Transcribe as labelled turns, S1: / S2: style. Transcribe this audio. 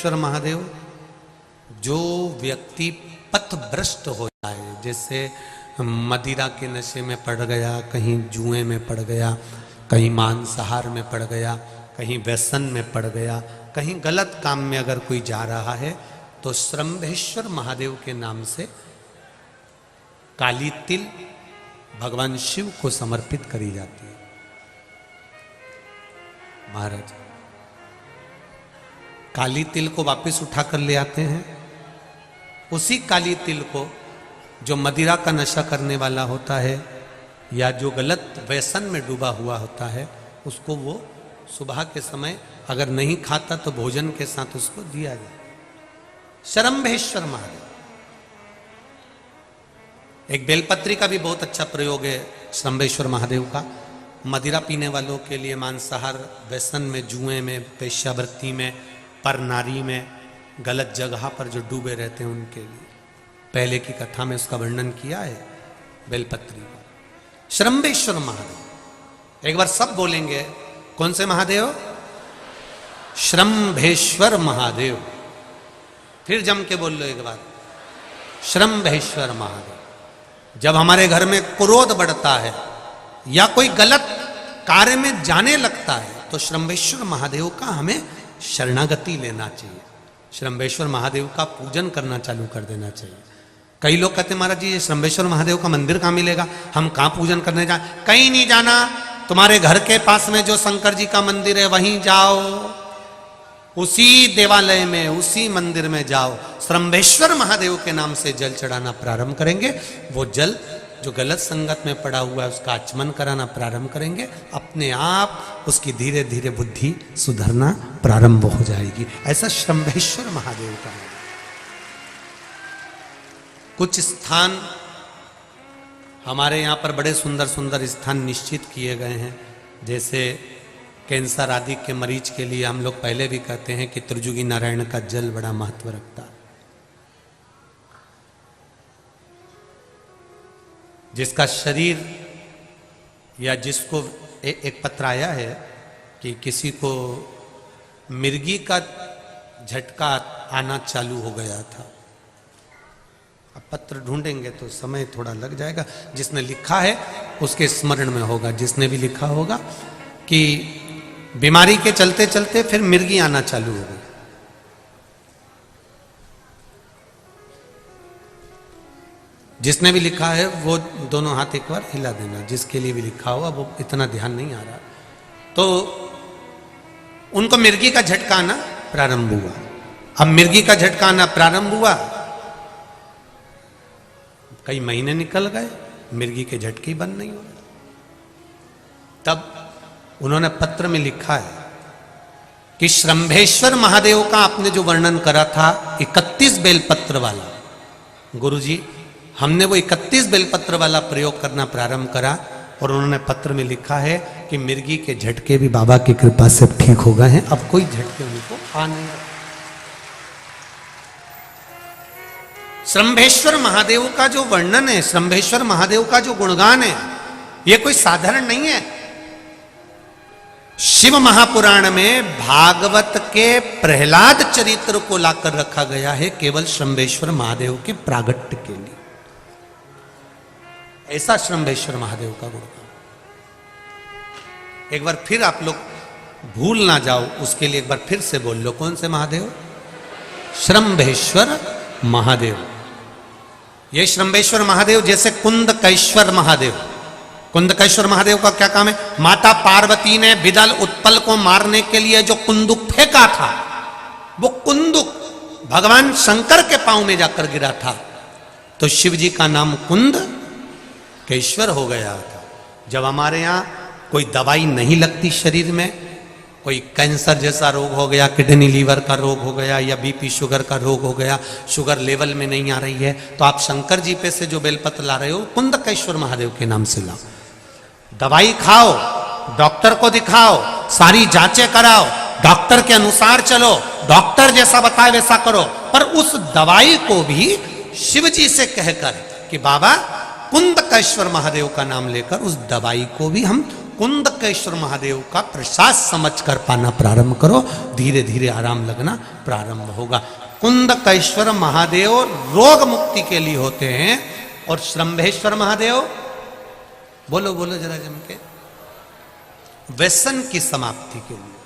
S1: श्रम्भेश्वर महादेव, जो व्यक्ति पथभ्रष्ट हो जाए, जैसे मदिरा के नशे में पड़ गया, कहीं जुए में पड़ गया, कहीं मांसाहार में पड़ गया, कहीं व्यसन में पड़ गया, कहीं गलत काम में अगर कोई जा रहा है, तो श्रम्भेश्वर महादेव के नाम से काली तिल भगवान शिव को समर्पित करी जाती है। महाराज काली तिल को वापस उठा कर ले आते हैं। उसी काली तिल को जो मदिरा का नशा करने वाला होता है या जो गलत व्यसन में डूबा हुआ होता है, उसको वो सुबह के समय अगर नहीं खाता तो भोजन के साथ उसको दिया जाए। श्रम्भेश्वर महादेव। एक बेलपत्री का भी बहुत अच्छा प्रयोग है श्रम्भेश्वर महादेव का। मदिरा पीने वालों के लिए, मांसाहार, व्यसन में, जुए में, वेश्यावृत्ति में, पर नारी में, गलत जगह पर जो डूबे रहते हैं उनके लिए पहले की कथा में उसका वर्णन किया है बेलपत्री का। श्रम्भेश्वर महादेव। एक बार सब बोलेंगे, कौन से महादेव? श्रम्भेश्वर महादेव। फिर जम के बोल लो एक बार, श्रम्भेश्वर महादेव। जब हमारे घर में क्रोध बढ़ता है या कोई गलत कार्य में जाने लगता है तो श्रम्भेश्वर महादेव का हमें शरणागति लेना चाहिए। श्रम्भेश्वर महादेव का पूजन करना चालू कर देना चाहिए। कई लोग कहते महाराज जी ये श्रम्भेश्वर महादेव का मंदिर कहाँ मिलेगा, हम कहाँ पूजन करने जाए? कहीं नहीं जाना, तुम्हारे घर के पास में जो शंकर जी का मंदिर है वहीं जाओ, उसी देवालय में, उसी मंदिर में जाओ। श्रम्भेश्वर महादेव के नाम से जल चढ़ाना प्रारंभ करेंगे। वो जल जो गलत संगत में पड़ा हुआ है उसका आचमन कराना प्रारंभ करेंगे। अपने आप उसकी धीरे धीरे बुद्धि सुधरना प्रारंभ हो जाएगी। ऐसा श्रम्भेश्वर महादेव का है। कुछ स्थान हमारे यहाँ पर बड़े सुंदर सुंदर स्थान निश्चित किए गए हैं। जैसे कैंसर आदि के मरीज के लिए हम लोग पहले भी कहते हैं कि त्रिजुगी नारायण का जल बड़ा महत्व रखता है। जिसका शरीर या जिसको एक पत्र आया है कि किसी को मिर्गी का झटका आना चालू हो गया था। अब पत्र ढूंढेंगे तो समय थोड़ा लग जाएगा। जिसने लिखा है उसके स्मरण में होगा। जिसने भी लिखा होगा कि बीमारी के चलते चलते फिर मिर्गी आना चालू हो गई। जिसने भी लिखा है वो दोनों हाथ एक बार हिला देना। जिसके लिए भी लिखा हुआ वो इतना ध्यान नहीं आ रहा। तो उनको मिर्गी का झटका आना प्रारंभ हुआ। अब मिर्गी का झटका आना प्रारंभ हुआ, कई महीने निकल गए, मिर्गी के झटके ही बंद नहीं हो रहे। तब उन्होंने पत्र में लिखा है कि श्रम्भेश्वर महादेव का आपने जो वर्णन करा था 31 बेलपत्र वाला, गुरुजी हमने वो 31 बेलपत्र वाला प्रयोग करना प्रारंभ करा और उन्होंने पत्र में लिखा है कि मिर्गी के झटके भी बाबा की कृपा से ठीक हो गए हैं। अब कोई झटके उनको आ नहीं। श्रम्भेश्वर महादेव का जो वर्णन है, श्रम्भेश्वर महादेव का जो गुणगान है, ये कोई साधारण नहीं है। शिव महापुराण में भागवत के प्रहलाद चरित्र को लाकर रखा गया है केवल श्रम्भेश्वर महादेव के प्रागट्य के लिए। ऐसा श्रम्भेश्वर महादेव का गुणगान। एक बार फिर आप लोग भूल ना जाओ उसके लिए एक बार फिर से बोल लो, कौन से महादेव? श्रम्भेश्वर महादेव। ये श्रम्भेश्वर महादेव जैसे कुंदकेश्वर महादेव। कुंदकेश्वर महादेव का क्या काम है? माता पार्वती ने बिदल उत्पल को मारने के लिए जो कुंदुक फेंका था, वो कुंदुक भगवान शंकर के पांव में जाकर गिरा था, तो शिव जी का नाम कुंदकेश्वर हो गया था। जब हमारे यहाँ कोई दवाई नहीं लगती शरीर में, कोई कैंसर जैसा रोग हो गया, किडनी लीवर का रोग हो गया या बीपी शुगर का रोग हो गया, शुगर लेवल में नहीं आ रही है, तो आप शंकर जी पे से जो बेलपत्र ला रहे हो कुंदकेश्वर महादेव के नाम से लाओ। दवाई खाओ, डॉक्टर को दिखाओ, सारी जांचें कराओ, डॉक्टर के अनुसार चलो, डॉक्टर जैसा बताए वैसा करो, पर उस दवाई को भी शिव जी से कहकर कि बाबा कुंदकेश्वर महादेव का नाम लेकर उस दवाई को भी हम कुंदकेश्वर महादेव का प्रसाद समझकर पाना प्रारंभ करो, धीरे धीरे आराम लगना प्रारंभ होगा। कुंदकेश्वर महादेव रोग मुक्ति के लिए होते हैं और श्रंभेश्वर महादेव, बोलो बोलो जरा जम के, व्यसन की समाप्ति के लिए।